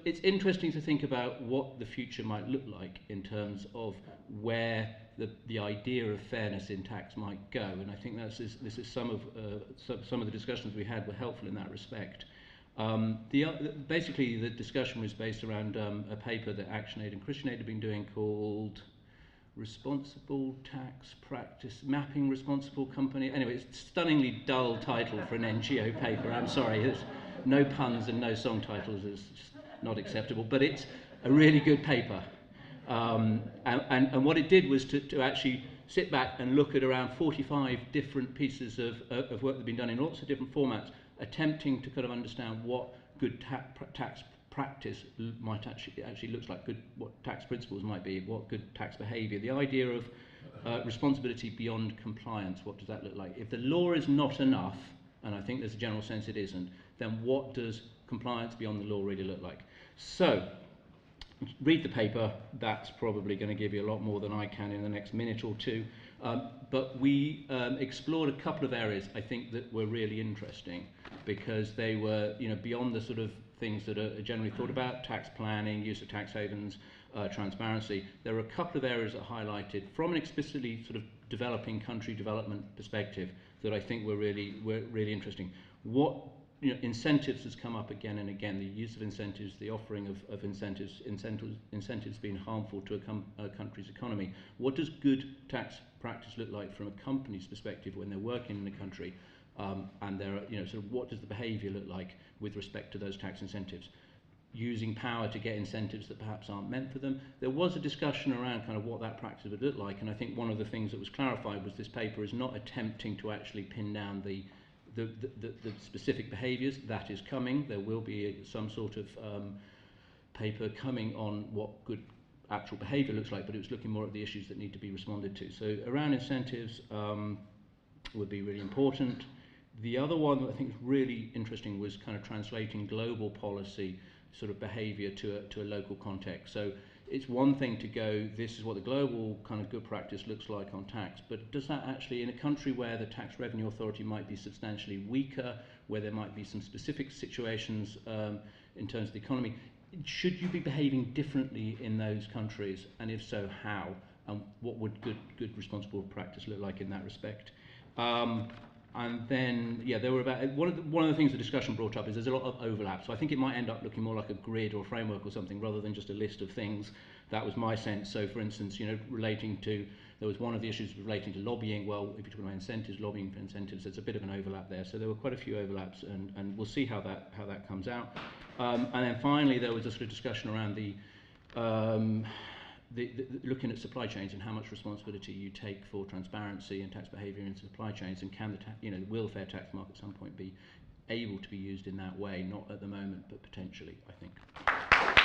it's interesting to think about what the future might look like in terms of where the idea of fairness in tax might go, and I think this is some of the discussions we had were helpful in that respect. Basically, the discussion was based around a paper that ActionAid and ChristianAid have been doing called Responsible Tax Practice Mapping Responsible Company. Anyway, it's a stunningly dull title for an NGO paper. I'm sorry, there's no puns and no song titles. It's just not acceptable, but it's a really good paper. And what it did was to actually sit back and look at around 45 different pieces of work that have been done in lots of different formats, attempting to kind of understand what good tax practice might actually looks like, what tax principles might be, what good tax behaviour. The idea of responsibility beyond compliance, what does that look like? If the law is not enough, and I think there's a general sense it isn't, then what does compliance beyond the law really look like? So, read the paper. That's probably going to give you a lot more than I can in the next minute or two. But we explored a couple of areas I think that were really interesting, because they were, beyond the sort of things that are generally thought about: tax planning, use of tax havens, transparency. There were a couple of areas that highlighted from an explicitly sort of developing country development perspective that I think were really interesting. What incentives has come up again and again, the use of incentives, the offering of incentives being harmful to a country's economy. What does good tax practice look like from a company's perspective when they're working in a country, and there are, sort of what does the behaviour look like with respect to those tax incentives? Using power to get incentives that perhaps aren't meant for them. There was a discussion around kind of what that practice would look like, and I think one of the things that was clarified was this paper is not attempting to actually pin down the specific behaviours. That is coming. There will be some sort of paper coming on what good actual behaviour looks like, but it was looking more at the issues that need to be responded to. So around incentives would be really important. The other one that I think is really interesting was kind of translating global policy sort of behaviour to a local context. So it's one thing to go, this is what the global kind of good practice looks like on tax, but does that actually, in a country where the tax revenue authority might be substantially weaker, where there might be some specific situations in terms of the economy, should you be behaving differently in those countries, and if so, how? And what would good responsible practice look like in that respect? And then, there were about one of the things the discussion brought up is there's a lot of overlap. So I think it might end up looking more like a grid or framework or something rather than just a list of things. That was my sense. So, for instance, relating to, there was one of the issues relating to lobbying. Well, if you're talking about incentives, lobbying for incentives, there's a bit of an overlap there. So there were quite a few overlaps, and we'll see how that comes out. And then finally, there was a sort of discussion around the looking at supply chains and how much responsibility you take for transparency and tax behaviour in supply chains, and can will fair tax market at some point be able to be used in that way? Not at the moment, but potentially, I think.